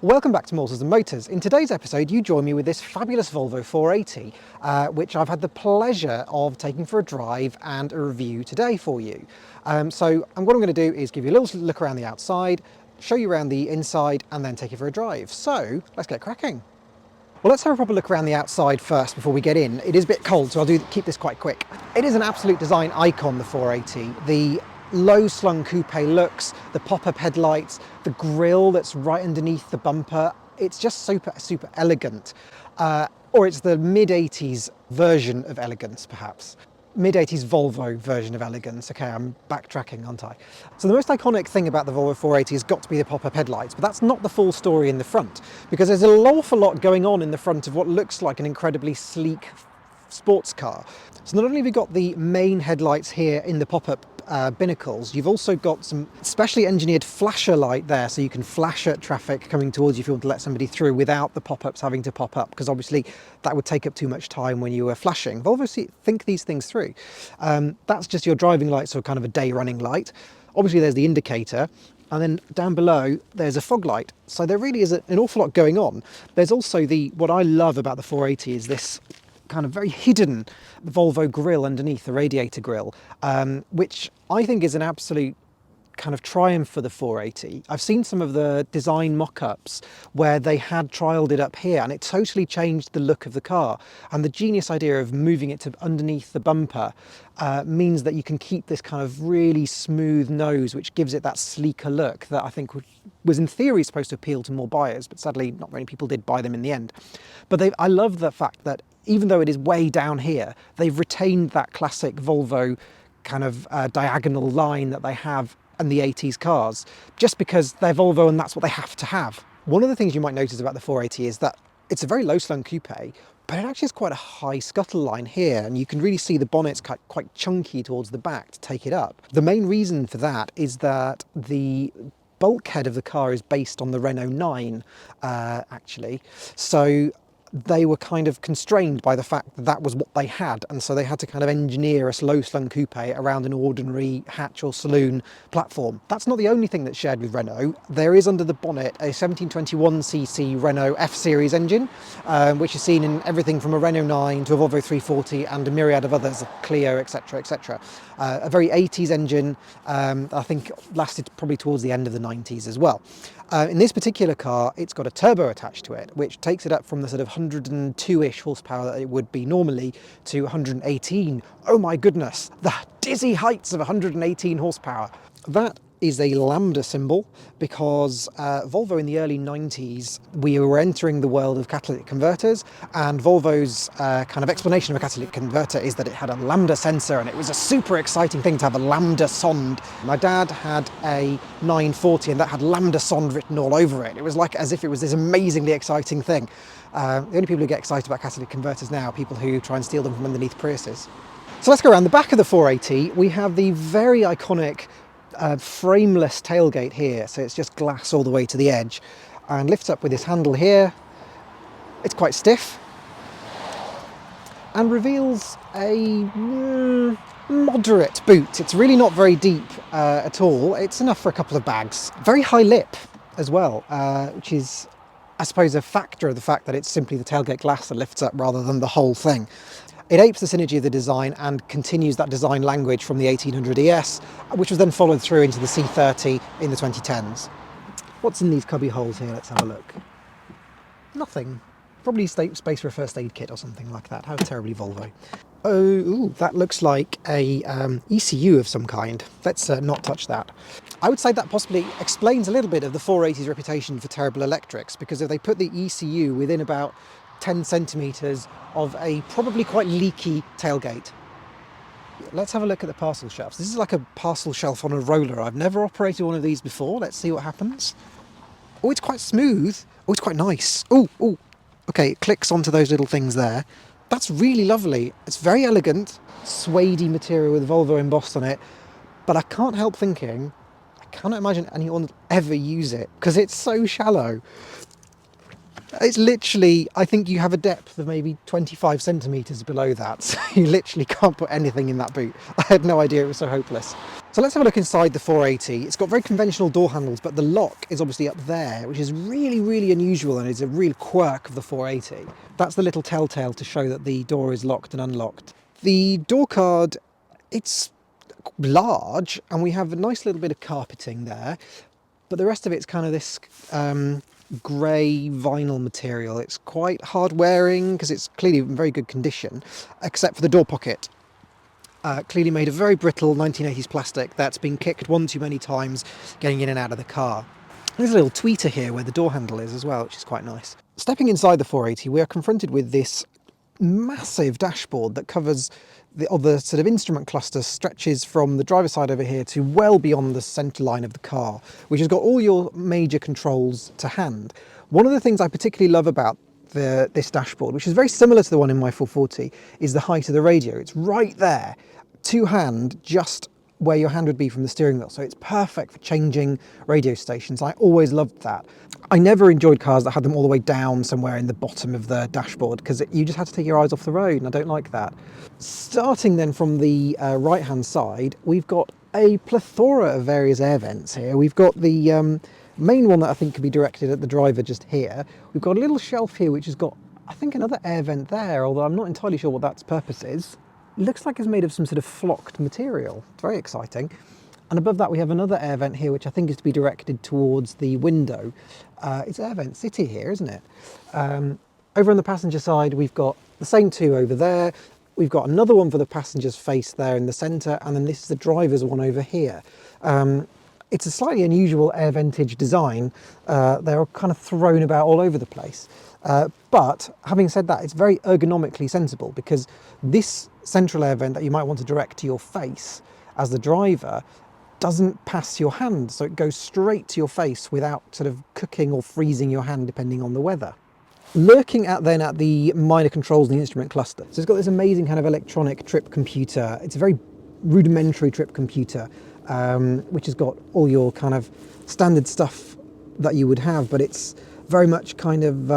Welcome back to Mortars and Motors. In today's episode, you join me with this fabulous Volvo 480, which I've had the pleasure of taking for a drive and a review today for you. What I'm going to do is give you a little look around the outside, show you around the inside, and then take you for a drive. So let's get cracking. Well, let's have a proper look around the outside first before we get in. It is a bit cold, so I'll keep this quite quick. It is an absolute design icon, the 480. The low-slung coupe looks, the pop-up headlights, the grille that's right underneath the bumper. It's just super elegant. Or it's the mid-80s version of elegance, perhaps. Mid-80s Volvo version of elegance. Okay, I'm backtracking, aren't I? So the most iconic thing about the Volvo 480 has got to be the pop-up headlights, but that's not the full story in the front, because there's an awful lot going on in the front of what looks like an incredibly sleek sports car. So not only have you got the main headlights here in the pop-up binnacles, you've also got some specially engineered flasher light there, so you can flash at traffic coming towards you if you want to let somebody through without the pop-ups having to pop up, because obviously that would take up too much time when you were flashing. Volvo think these things through. That's just your driving light, so kind of a day running light. Obviously there's the indicator, and then down below there's a fog light. So there really is an awful lot going on. There's also what I love about the 480 is this kind of very hidden Volvo grille underneath the radiator grille, which I think is an absolute kind of triumph for the 480. I've seen some of the design mock-ups where they had trialled it up here, and it totally changed the look of the car. And the genius idea of moving it to underneath the bumper means that you can keep this kind of really smooth nose, which gives it that sleeker look that I think was in theory supposed to appeal to more buyers, but sadly not many people did buy them in the end. But I love the fact that even though it is way down here, they've retained that classic Volvo kind of diagonal line that they have in the 80s cars, just because they're Volvo and that's what they have to have. One of the things you might notice about the 480 is that it's a very low-slung coupe, but it actually has quite a high scuttle line here, and you can really see the bonnet's quite chunky towards the back to take it up. The main reason for that is that the bulkhead of the car is based on the Renault 9, actually. So they were kind of constrained by the fact that that was what they had, and so they had to kind of engineer a low-slung coupe around an ordinary hatch or saloon platform. That's not the only thing that's shared with Renault. There is under the bonnet a 1721cc Renault F-Series engine, which is seen in everything from a Renault 9 to a Volvo 340 and a myriad of others, a Clio, etc, etc. A very 80s engine, I think lasted probably towards the end of the 90s as well. In this particular car, it's got a turbo attached to it, which takes it up from the sort of 102-ish horsepower that it would be normally to 118. Oh my goodness, the dizzy heights of 118 horsepower. That is a lambda symbol because Volvo in the early 90s, we were entering the world of catalytic converters, and Volvo's kind of explanation of a catalytic converter is that it had a lambda sensor, and it was a super exciting thing to have a lambda sonde. My dad had a 940 and that had lambda sonde written all over it. It was like as if it was this amazingly exciting thing. The only people who get excited about catalytic converters now are people who try and steal them from underneath Priuses. So let's go around the back of the 480. We have the very iconic frameless tailgate here, so it's just glass all the way to the edge, and lifts up with this handle here. It's quite stiff and reveals a moderate boot. It's really not very deep at all. It's enough for a couple of bags. Very high lip as well, which is, I suppose, a factor of the fact that it's simply the tailgate glass that lifts up rather than the whole thing. It apes the synergy of the design and continues that design language from the 1800 ES, which was then followed through into the C30 in the 2010s. What's in these cubby holes here? Let's have a look. Nothing. Probably space for a first aid kit or something like that. How terribly Volvo. Oh, ooh, that looks like a ECU of some kind. Let's not touch that. I would say that possibly explains a little bit of the 480's reputation for terrible electrics, because if they put the ECU within about 10 centimetres of a probably quite leaky tailgate. Let's have a look at the parcel shelves. This is like a parcel shelf on a roller. I've never operated one of these before. Let's see what happens. Oh, it's quite smooth. Oh, it's quite nice. Oh, okay, it clicks onto those little things there. That's really lovely. It's very elegant, suede-y material with Volvo embossed on it, but I can't help thinking, I cannot imagine anyone would ever use it because it's so shallow. It's literally, I think you have a depth of maybe 25 centimetres below that, so you literally can't put anything in that boot. I had no idea it was so hopeless. So let's have a look inside the 480. It's got very conventional door handles, but the lock is obviously up there, which is really, really unusual and is a real quirk of the 480. That's the little telltale to show that the door is locked and unlocked. The door card, it's large, and we have a nice little bit of carpeting there, but the rest of it's kind of this grey vinyl material. It's quite hard wearing because it's clearly in very good condition, except for the door pocket. Clearly made of very brittle 1980s plastic that's been kicked one too many times getting in and out of the car. There's a little tweeter here where the door handle is as well, which is quite nice. Stepping inside the 480, we are confronted with this massive dashboard that covers the sort of instrument cluster, stretches from the driver's side over here to well beyond the centre line of the car, which has got all your major controls to hand. One of the things I particularly love about this dashboard, which is very similar to the one in my 440, is the height of the radio. It's right there, to hand, just where your hand would be from the steering wheel. So it's perfect for changing radio stations. I always loved that. I never enjoyed cars that had them all the way down somewhere in the bottom of the dashboard, because you just had to take your eyes off the road, and I don't like that. Starting then from the right hand side, we've got a plethora of various air vents here. We've got the main one that I think can be directed at the driver just here. We've got a little shelf here which has got, I think, another air vent there, although I'm not entirely sure what that's purpose is. It looks like it's made of some sort of flocked material. It's very exciting. And above that we have another air vent here, which I think is to be directed towards the window. It's Air Vent City here, isn't it? Over on the passenger side, we've got the same two over there. We've got another one for the passenger's face there in the centre, and then this is the driver's one over here. It's a slightly unusual air ventage design. They're kind of thrown about all over the place. But having said that, it's very ergonomically sensible, because this central air vent that you might want to direct to your face as the driver doesn't pass your hand, so it goes straight to your face without sort of cooking or freezing your hand depending on the weather. Looking at the minor controls in the instrument cluster, so it's got this amazing kind of electronic trip computer. It's a very rudimentary trip computer, which has got all your kind of standard stuff that you would have, but it's very much kind of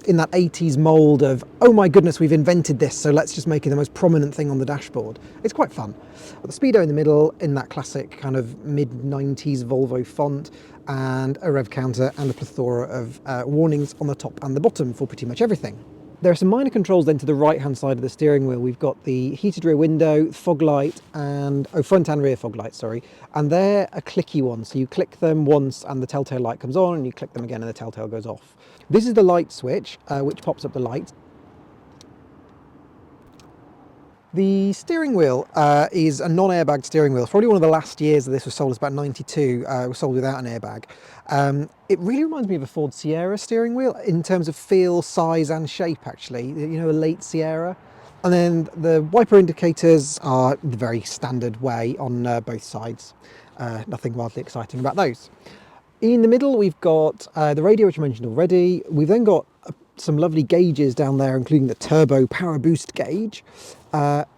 in that 80s mould of, oh my goodness, we've invented this, so let's just make it the most prominent thing on the dashboard. It's quite fun. But the speedo in the middle in that classic kind of mid-90s Volvo font, and a rev counter and a plethora of warnings on the top and the bottom for pretty much everything. There are some minor controls then to the right hand side of the steering wheel. We've got the heated rear window, fog light, and front and rear fog light, sorry, and they're a clicky one, so you click them once and the telltale light comes on, and you click them again and the telltale goes off. This is the light switch, which pops up the light. The steering wheel is a non-airbag steering wheel. Probably one of the last years that this was sold, it's about 92, was sold without an airbag. It really reminds me of a Ford Sierra steering wheel in terms of feel, size and shape, actually. You know, a late Sierra. And then the wiper indicators are the very standard way on both sides. Nothing wildly exciting about those. In the middle we've got the radio, which I mentioned already. We've then got some lovely gauges down there, including the turbo power boost gauge.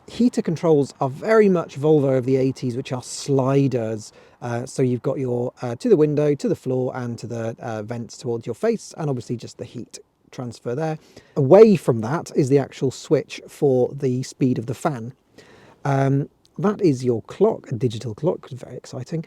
Heater controls are very much Volvo of the 80s, which are sliders. So you've got your to the window, to the floor, and to the vents towards your face, and obviously just the heat transfer there. Away from that is the actual switch for the speed of the fan. That is your clock, a digital clock, very exciting.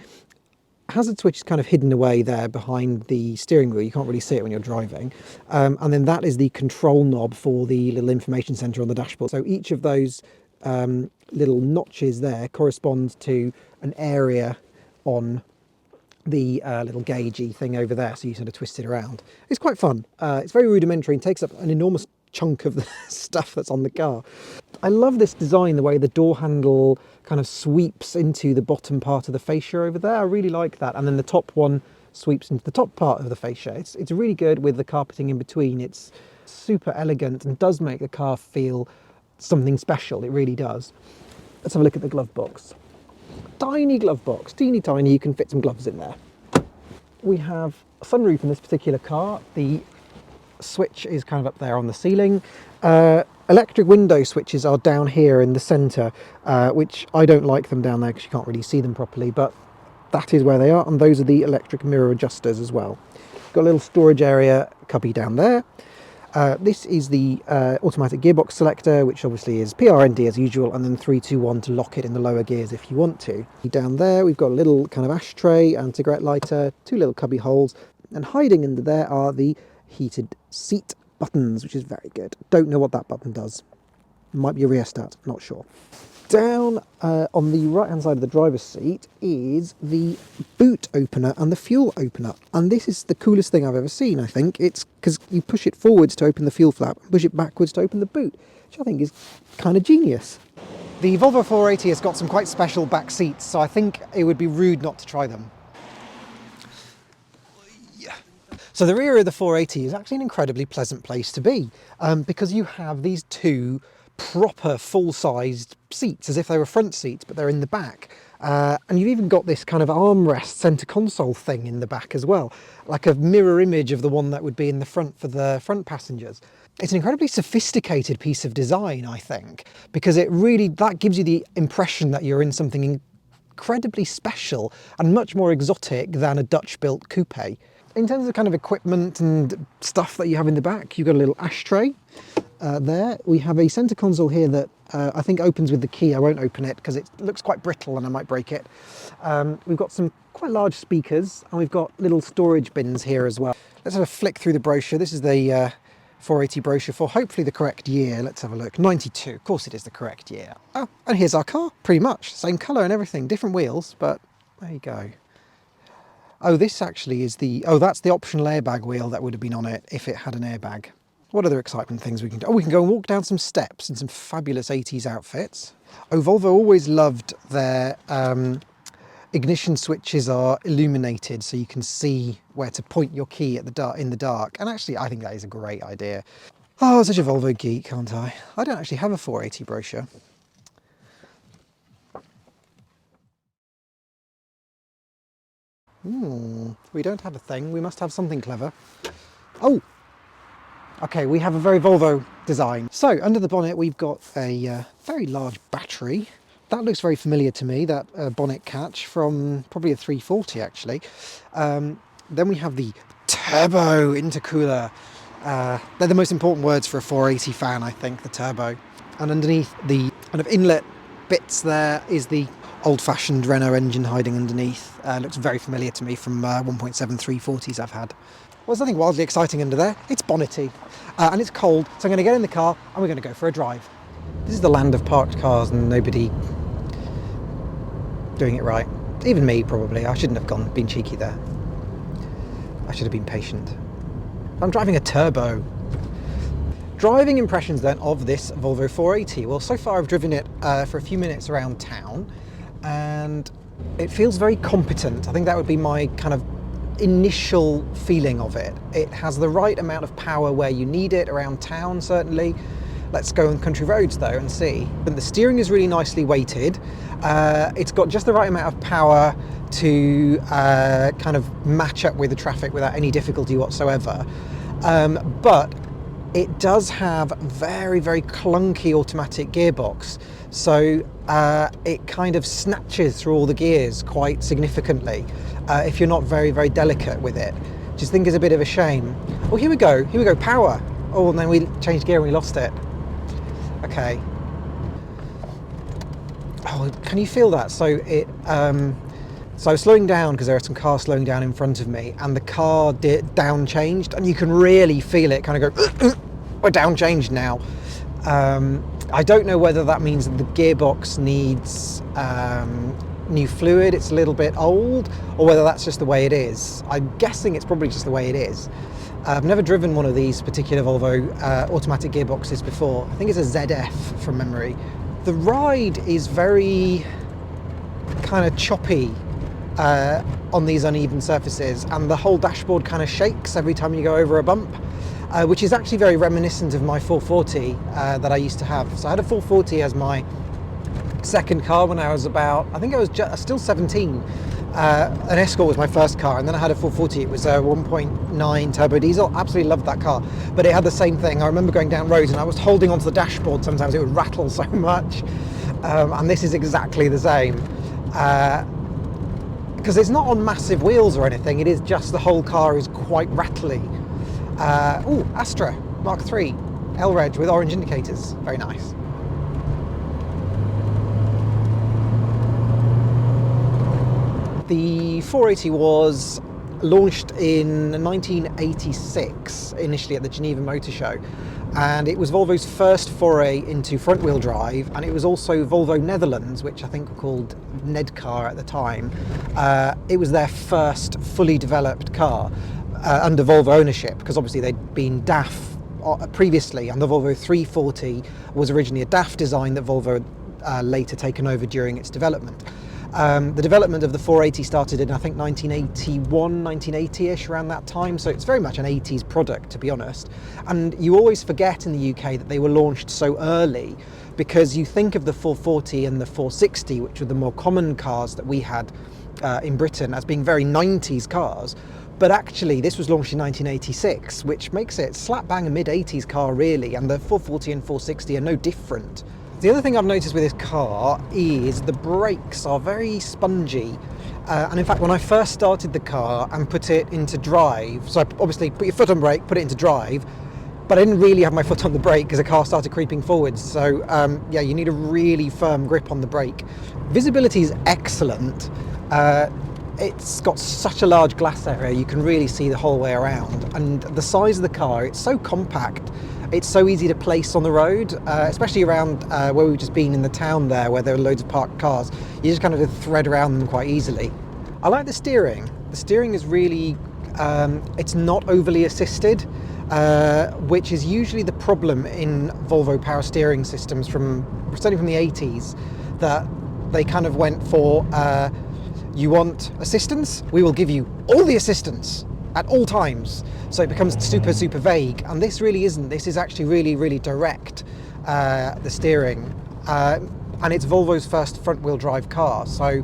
Hazard switch is kind of hidden away there behind the steering wheel. You can't really see it when you're driving. And then that is the control knob for the little information centre on the dashboard. So each of those little notches there corresponds to an area on the little gaugey thing over there. So you sort of twist it around. It's quite fun. It's very rudimentary and takes up an enormous chunk of the stuff that's on the car. I love this design, the way the door handle kind of sweeps into the bottom part of the fascia over there. I really like that. And then the top one sweeps into the top part of the fascia. It's really good with the carpeting in between. It's super elegant and does make the car feel something special. It really does. Let's have a look at the glove box. Tiny glove box, teeny tiny. You can fit some gloves in there. We have a sunroof in this particular car. The switch is kind of up there on the ceiling. Electric window switches are down here in the centre, which I don't like them down there because you can't really see them properly, but that is where they are, and those are the electric mirror adjusters as well. Got a little storage area cubby down there. This is the automatic gearbox selector, which obviously is PRND as usual, and then 3, 2, 1 to lock it in the lower gears if you want to. Down there we've got a little kind of ashtray and cigarette lighter, 2 little cubby holes, and hiding under there are the heated seat buttons, which is very good. Don't know what that button does. Might be a rheostat, not sure. Down on the right hand side of the driver's seat is the boot opener and the fuel opener, and this is the coolest thing I've ever seen. I think it's because you push it forwards to open the fuel flap and push it backwards to open the boot, which I think is kind of genius. The Volvo 480 has got some quite special back seats, so I think it would be rude not to try them. So the rear of the 480 is actually an incredibly pleasant place to be, because you have these 2 proper full-sized seats, as if they were front seats, but they're in the back. And you've even got this kind of armrest centre console thing in the back as well, like a mirror image of the one that would be in the front for the front passengers. It's an incredibly sophisticated piece of design, I think, because that gives you the impression that you're in something incredibly special and much more exotic than a Dutch-built coupe. In terms of kind of equipment and stuff that you have in the back, you've got a little ashtray there. We have a centre console here that I think opens with the key. I won't open it because it looks quite brittle and I might break it. We've got some quite large speakers, and we've got little storage bins here as well. Let's have a flick through the brochure. This is the 480 brochure for hopefully the correct year. Let's have a look. 92. Of course it is the correct year. Oh, and here's our car. Pretty much. Same colour and everything. Different wheels, but there you go. Oh, this actually is that's the optional airbag wheel that would have been on it if it had an airbag. What other exciting things we can do? Oh, we can go and walk down some steps in some fabulous 80s outfits. Oh, Volvo always loved their ignition switches are illuminated, so you can see where to point your key in the dark. And actually, I think that is a great idea. Oh, I'm such a Volvo geek, aren't I? I don't actually have a 480 brochure. We don't have a thing. We must have something clever. Oh! Okay, we have a very Volvo design. So, under the bonnet we've got a very large battery. That looks very familiar to me, that bonnet catch from probably a 340 actually. Then we have the turbo intercooler. They're the most important words for a 480 fan, I think, the turbo. And underneath the kind of inlet bits there is the old-fashioned Renault engine hiding underneath. Looks very familiar to me from 1.7 340s I've had. Well, there's nothing wildly exciting under there. It's bonnety and it's cold, so I'm going to get in the car and we're going to go for a drive. This is the land of parked cars and nobody doing it right. Even me, probably. I shouldn't have been cheeky there. I should have been patient. I'm driving a turbo. Driving impressions then of this Volvo 480. Well, so far I've driven it for a few minutes around town, and it feels very competent. I think that would be my kind of initial feeling of it. It has the right amount of power where you need it around town, certainly. Let's go on country roads though and see. And the steering is really nicely weighted. It's got just the right amount of power to kind of match up with the traffic without any difficulty whatsoever. But it does have very, very clunky automatic gearbox. So it kind of snatches through all the gears quite significantly if you're not very, very delicate with it. Which I think is a bit of a shame. Oh, here we go, power. Oh, and then we changed gear and we lost it. Okay. Oh, can you feel that? So it, so I was slowing down because there are some cars slowing down in front of me, and the car down changed, and you can really feel it kind of go, we're down changed now. I don't know whether that means that the gearbox needs new fluid, it's a little bit old, or whether that's just the way it is. I'm guessing it's probably just the way it is. I've never driven one of these particular Volvo automatic gearboxes before. I think it's a ZF from memory. The ride is very kind of choppy on these uneven surfaces, and the whole dashboard kind of shakes every time you go over a bump, which is actually very reminiscent of my 440 that I used to have. So I had a 440 as my second car when I was about, I think I was still 17. An Escort was my first car, and then I had a 440. It was a 1.9 turbo diesel. Absolutely loved that car, but it had the same thing. I remember going down roads and I was holding onto the dashboard. Sometimes it would rattle so much, and this is exactly the same. Because it's not on massive wheels or anything, it is just the whole car is quite rattly. Oh, Astra. Mark III, L-Reg with orange indicators, very nice. The 480 was launched in 1986, initially at the Geneva Motor Show, and it was Volvo's first foray into front-wheel drive, and it was also Volvo Netherlands, which I think were called Nedcar at the time. It was their first fully developed car under Volvo ownership, because obviously they'd been DAF previously, and the Volvo 340 was originally a DAF design that Volvo later taken over during its development. The development of the 480 started in, I think, 1981, 1980-ish, around that time, so it's very much an 80s product, to be honest. And you always forget in the UK that they were launched so early, because you think of the 440 and the 460, which were the more common cars that we had in Britain, as being very 90s cars. But actually, this was launched in 1986, which makes it slap bang a mid-80s car, really, and the 440 and 460 are no different. The other thing I've noticed with this car is the brakes are very spongy. And in fact, when I first started the car and put it into drive, so I obviously put your foot on brake, put it into drive, but I didn't really have my foot on the brake because the car started creeping forwards. So yeah, you need a really firm grip on the brake. Visibility is excellent. It's got such a large glass area, you can really see the whole way around. And the size of the car, it's so compact. It's so easy to place on the road, especially around where we've just been in the town there, where there are loads of parked cars. You just kind of thread around them quite easily. I like the steering. The steering is really, it's not overly assisted, which is usually the problem in Volvo power steering systems certainly from the 80s, that they kind of went for, you want assistance? We will give you all the assistance at all times. So it becomes super, super vague. And this really isn't. This is actually really, really direct, the steering. And it's Volvo's first front-wheel drive car. So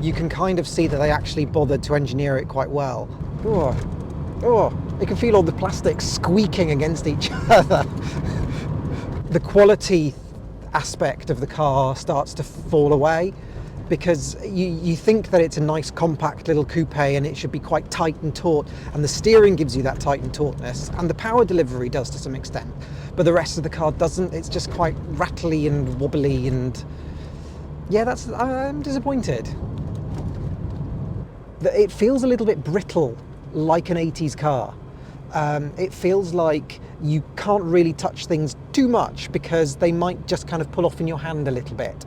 you can kind of see that they actually bothered to engineer it quite well. Oh, you can feel all the plastic squeaking against each other. The quality aspect of the car starts to fall away, because you think that it's a nice compact little coupe and it should be quite tight and taut, and the steering gives you that tight and tautness, and the power delivery does to some extent, but the rest of the car doesn't. It's just quite rattly and wobbly, and yeah, I'm disappointed. It feels a little bit brittle, like an 80s car. It feels like you can't really touch things too much because they might just kind of pull off in your hand a little bit.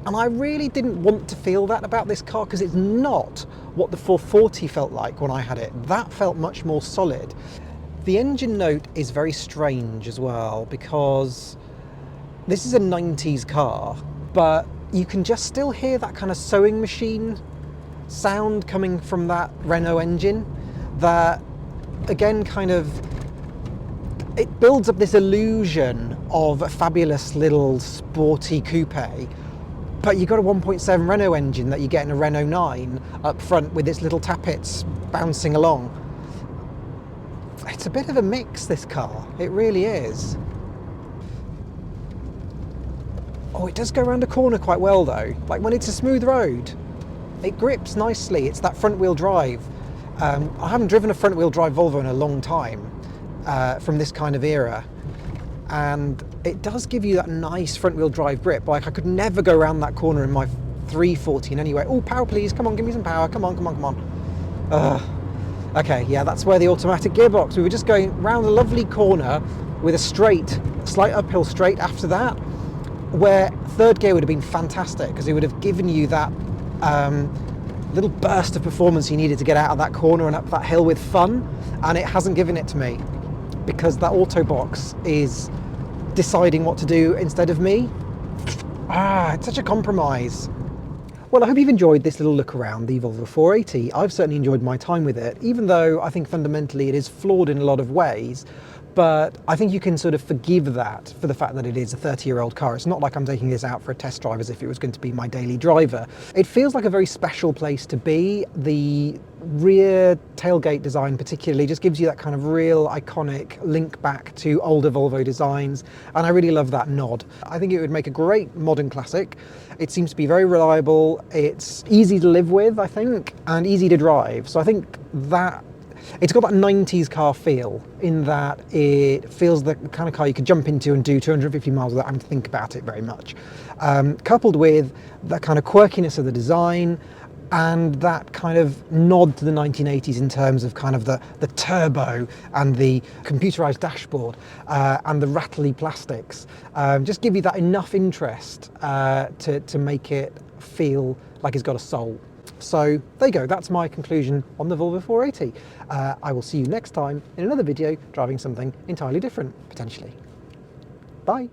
And I really didn't want to feel that about this car, because it's not what the 440 felt like when I had it. That felt much more solid. The engine note is very strange as well, because this is a 90s car, but you can just still hear that kind of sewing machine sound coming from that Renault engine that, again, kind of, it builds up this illusion of a fabulous little sporty coupe. But you've got a 1.7 Renault engine that you get in a Renault 9 up front with its little tappets bouncing along. It's a bit of a mix, this car. It really is. Oh, it does go around a corner quite well though. Like when it's a smooth road, it grips nicely. It's that front-wheel drive. I haven't driven a front-wheel drive Volvo in a long time from this kind of era. And it does give you that nice front-wheel drive grip. Like I could never go around that corner in my 340 in any way. Oh, power please, come on, give me some power, come on, come on, come on. Okay, yeah, that's where the automatic gearbox. We were just going round a lovely corner with a slight uphill straight after that, where third gear would have been fantastic, because it would have given you that little burst of performance you needed to get out of that corner and up that hill with fun, and it hasn't given it to me, because that auto box is deciding what to do instead of me. It's such a compromise. Well, I hope you've enjoyed this little look around the Volvo 480. I've certainly enjoyed my time with it, even though I think fundamentally it is flawed in a lot of ways. But I think you can sort of forgive that for the fact that it is a 30-year-old car. It's not like I'm taking this out for a test drive as if it was going to be my daily driver. It feels like a very special place to be. The rear tailgate design particularly just gives you that kind of real iconic link back to older Volvo designs, and I really love that nod. I think it would make a great modern classic. It seems to be very reliable, it's easy to live with, I think, and easy to drive. So I think that It's got that 90s car feel in that it feels the kind of car you could jump into and do 250 miles without having to think about it very much. Coupled with that kind of quirkiness of the design and that kind of nod to the 1980s in terms of kind of the turbo and the computerized dashboard and the rattly plastics, just give you that enough interest to make it feel like it's got a soul. So there you go, that's my conclusion on the Volvo 480. I will see you next time in another video driving something entirely different, potentially. Bye.